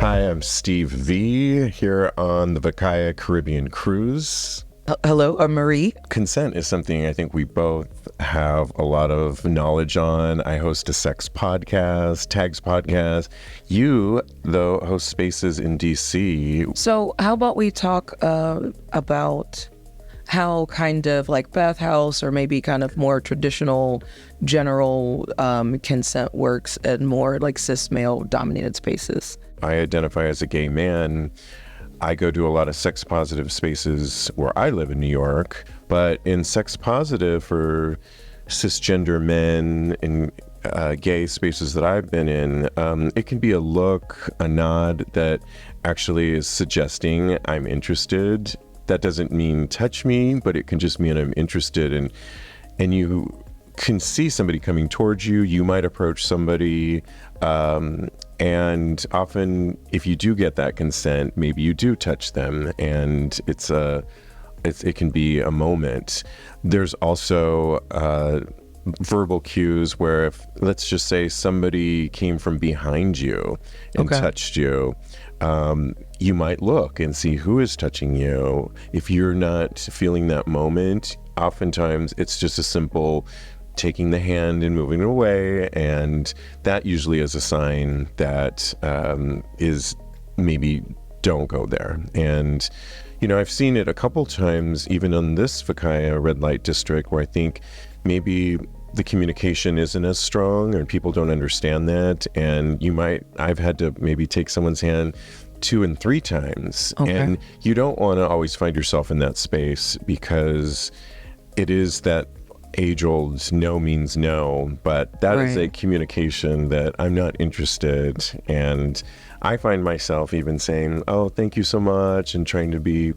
Hi, I'm Steve V here on the VACAYA Caribbean Cruise. Hello, I'm Marie. Consent is something I think we both have a lot of knowledge on. I host a sex podcast, tags podcast. You, though, host spaces in DC. So how about we talk about how kind of like bathhouse or maybe kind of more traditional general consent works in more like cis male dominated spaces? I identify as a gay man. I go to a lot of sex positive spaces where I live in New York, but in sex positive for cisgender men and gay spaces that I've been in, it can be a look, a nod that actually is suggesting I'm interested. That doesn't mean touch me, but it can just mean I'm interested. And you can see somebody coming towards you. You might approach somebody. And often if you do get that consent, maybe you do touch them, and it can be a moment. There's also verbal cues where if, let's just say somebody came from behind you and touched you, you might look and see who is touching you. If you're not feeling that moment, oftentimes it's just a simple taking the hand and moving it away, and that usually is a sign that is maybe don't go there. And I've seen it a couple times even on this VACAYA red light district where I think maybe the communication isn't as strong and people don't understand that, and I've had to maybe take someone's hand 2 and 3 times. And you don't want to always find yourself in that space, because it is that age-old no means no, but that is a communication that I'm not interested. And I find myself even saying, oh, thank you so much, and trying to be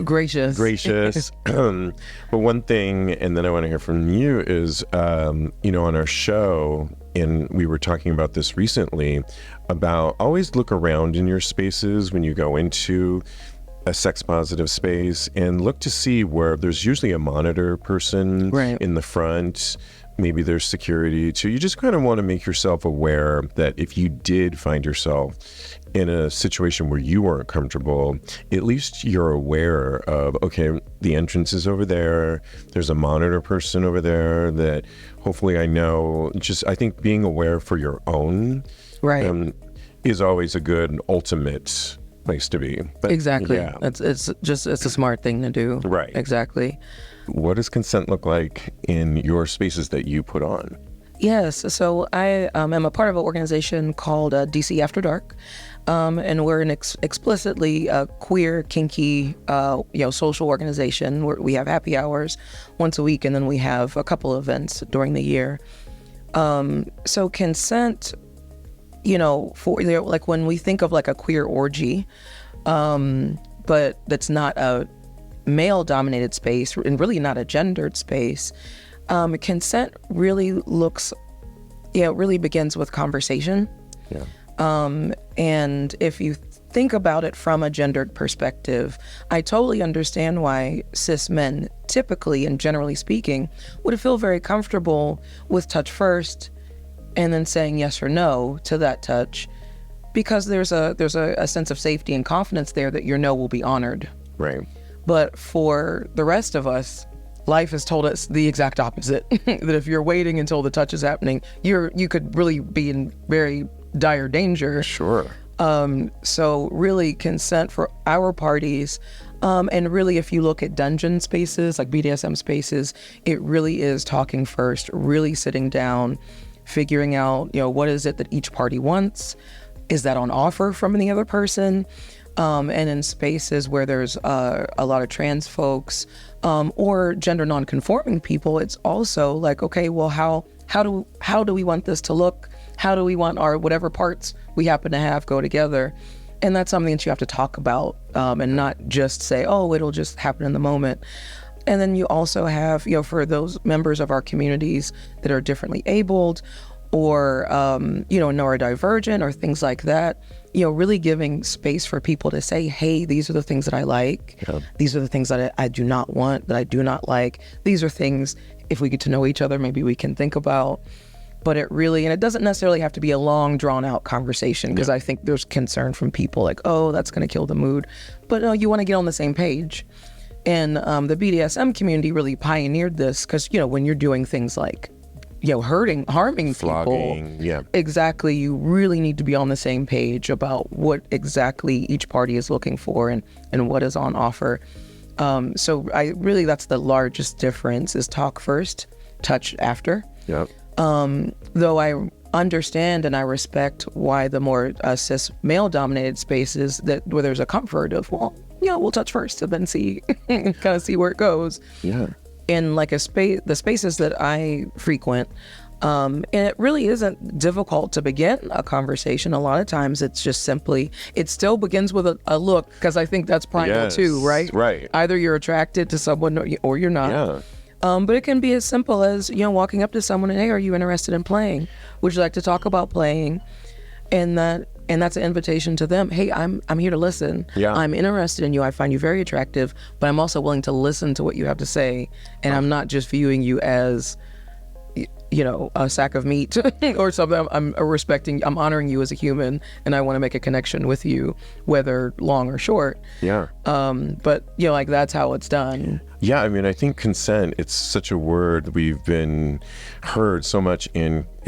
gracious. But one thing, and then I want to hear from you, is, on our show, and we were talking about this recently, about always look around in your spaces when you go into a sex positive space and look to see where there's usually a monitor person in the front. Maybe there's security too. You just kind of want to make yourself aware that if you did find yourself in a situation where you weren't comfortable, at least you're aware of, okay, the entrance is over there. There's a monitor person over there that hopefully I know. I think being aware for your own is always a good ultimate place to be. But, exactly. Yeah. It's a smart thing to do. Right. Exactly. What does consent look like in your spaces that you put on? Yes. So I am a part of an organization called DC After Dark. And we're an explicitly queer, kinky, social organization where we have happy hours once a week, and then we have a couple of events during the year. So consent, for like when we think of like a queer orgy, but that's not a male-dominated space and really not a gendered space, consent really really begins with conversation. Yeah. And if you think about it from a gendered perspective, I totally understand why cis men typically and generally speaking would feel very comfortable with touch first and then saying yes or no to that touch, because there's a sense of safety and confidence there that your no will be honored. Right. But for the rest of us, life has told us the exact opposite. That if you're waiting until the touch is happening, you could really be in very dire danger. Sure. So really consent for our parties, and really if you look at dungeon spaces, like BDSM spaces, it really is talking first, really sitting down, figuring out, what is it that each party wants? Is that on offer from the other person? And in spaces where there's a lot of trans folks or gender non-conforming people, it's also like, okay, well, how do we want this to look? How do we want our whatever parts we happen to have go together? And that's something that you have to talk about, and not just say, oh, it'll just happen in the moment. And then you also have, for those members of our communities that are differently abled or, neurodivergent or things like that, really giving space for people to say, hey, these are the things that I like. Yeah. These are the things that I do not want, that I do not like. These are things, if we get to know each other, maybe we can think about. but it really, and it doesn't necessarily have to be a long drawn out conversation, because I think there's concern from people like, oh, that's going to kill the mood. But no, you want to get on the same page. And the BDSM community really pioneered this, because, you know, when you're doing things like, you know, harming Flogging, people, exactly, you really need to be on the same page about what exactly each party is looking for and what is on offer. So that's the largest difference, is talk first, touch after. Yep. Though I understand and I respect why the more cis male dominated spaces where there's a comfort of, well, yeah, we'll touch first and then see, kind of see where it goes. Yeah. In like the spaces that I frequent, and it really isn't difficult to begin a conversation. A lot of times it's just simply, it still begins with a look, because I think that's primal too, right? Right. Either you're attracted to someone or you're not. Yeah. But it can be as simple as, you know, walking up to someone and, hey, are you interested in playing? Would you like to talk about playing? And that's an invitation to them. Hey, I'm here to listen. Yeah. I'm interested in you. I find you very attractive, but I'm also willing to listen to what you have to say. And I'm not just viewing you as, you know, a sack of meat or something. I'm honoring you as a human, and I want to make a connection with you, whether long or short. Yeah. But, you know, like, that's how it's done. Yeah, I mean, I think consent, it's such a word we've been heard so much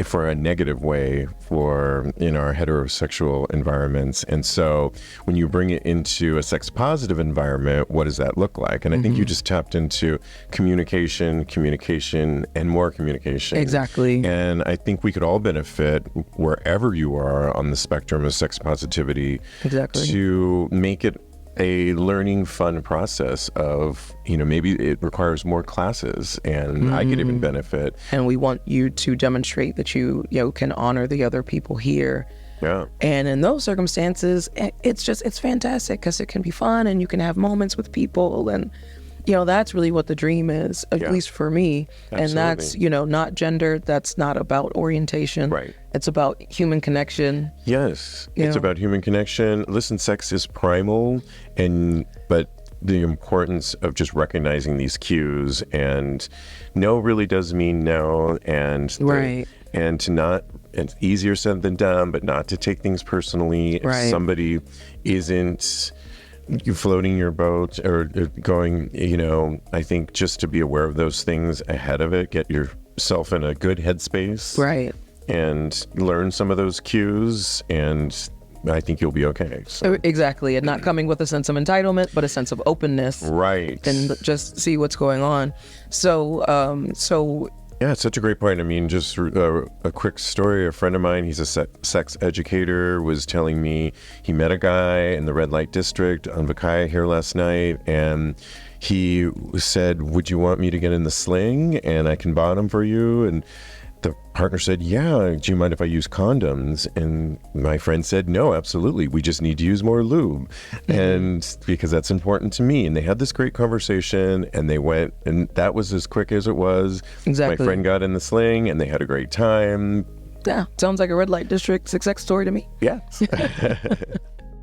for a negative way in our heterosexual environments. And so when you bring it into a sex positive environment, what does that look like? And I think you just tapped into communication, and more communication. Exactly. And I think we could all benefit, wherever you are on the spectrum of sex positivity, to make it a learning, fun process of, you know, maybe it requires more classes, and I could even benefit. And we want you to demonstrate that you can honor the other people here. Yeah. And in those circumstances, it's fantastic, because it can be fun and you can have moments with people, and, you know, that's really what the dream is, at least for me. Absolutely. And that's, you know, not gender. That's not about orientation. Right. It's about human connection. Yes. It's about human connection. Listen, sex is primal, but the importance of just recognizing these cues, and no really does mean no, and to not, it's easier said than done, but not to take things personally. If somebody isn't floating your boat or going, you know, I think just to be aware of those things ahead of it, get yourself in a good headspace, and learn some of those cues, and I think you'll be okay. So. Exactly. And not coming with a sense of entitlement, but a sense of openness. Right. And just see what's going on. So yeah, it's such a great point. I mean, just a quick story. A friend of mine, he's a sex educator, was telling me he met a guy in the red light district on VACAYA here last night, and he said, would you want me to get in the sling and I can bottom for you? And the partner said, yeah, do you mind if I use condoms? And my friend said, no, absolutely. We just need to use more lube. And because that's important to me. And they had this great conversation, and they went, and that was as quick as it was. Exactly. My friend got in the sling and they had a great time. Yeah, sounds like a red light district success story to me. Yes.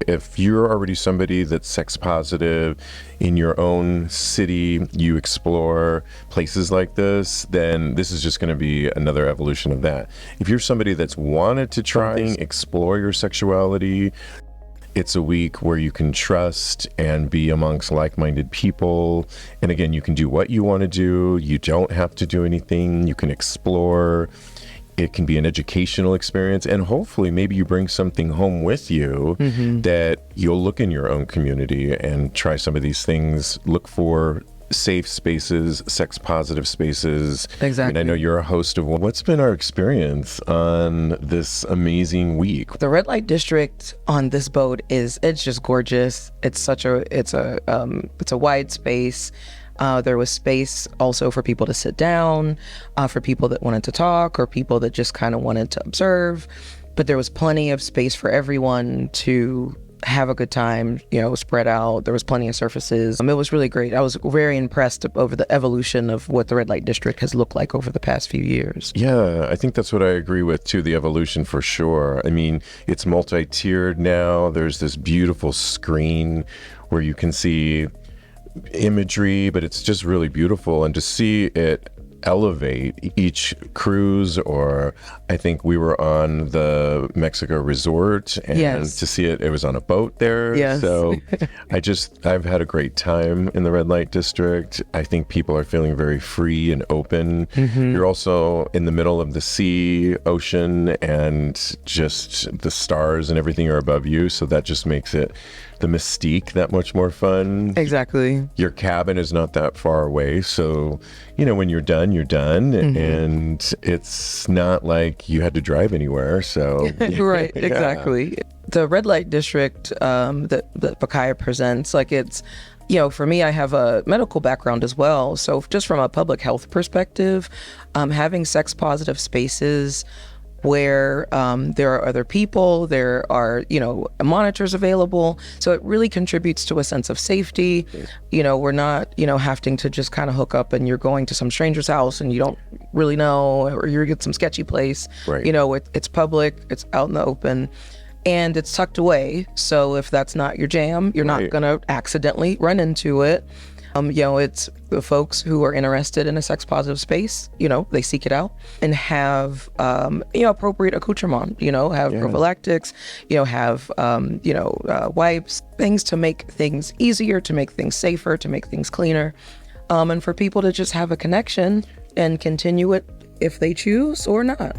If you're already somebody that's sex positive in your own city, you explore places like this, then this is just going to be another evolution of that. If you're somebody that's wanted to try and explore your sexuality, it's a week where you can trust and be amongst like-minded people. And again, you can do what you want to do. You don't have to do anything. You can explore. It can be an educational experience, and hopefully maybe you bring something home with you that you'll look in your own community and try some of these things. Look for safe spaces, sex positive spaces. Exactly. I mean, I know you're a host of one. What's been our experience on this amazing week? The red light district on this boat it's just gorgeous. It's a wide space. There was space also for people to sit down, for people that wanted to talk, or people that just kind of wanted to observe. But there was plenty of space for everyone to have a good time, you know, spread out. There was plenty of surfaces. It was really great. I was very impressed over the evolution of what the red light district has looked like over the past few years. Yeah, I think that's what I agree with too, the evolution for sure. I mean, it's multi-tiered now. There's this beautiful screen where you can see imagery, but it's just really beautiful. And to see it elevate each cruise. Or I think we were on the Mexico resort, and Yes. to see it was on a boat there. Yes. So I've had a great time in the red light district. I think people are feeling very free and open. You're also in the middle of the sea, ocean, and just the stars and everything are above you. So that just makes it the mystique that much more fun. Exactly. Your cabin is not that far away. So, when you're done, you're done. And it's not like you had to drive anywhere. So, Right, Yeah. exactly. The red light district that VACAYA presents, like it's, for me, I have a medical background as well. So just from a public health perspective, having sex positive spaces where there are other people, there are, monitors available. So it really contributes to a sense of safety. We're not, having to just kind of hook up and you're going to some stranger's house and you don't really know, or you get some sketchy place. Right. It's public, it's out in the open, and it's tucked away. So if that's not your jam, you're not Right. going to accidentally run into it. It's the folks who are interested in a sex positive space, they seek it out and have, appropriate accoutrement, have prophylactics, have, wipes, things to make things easier, to make things safer, to make things cleaner. And for people to just have a connection and continue it if they choose or not.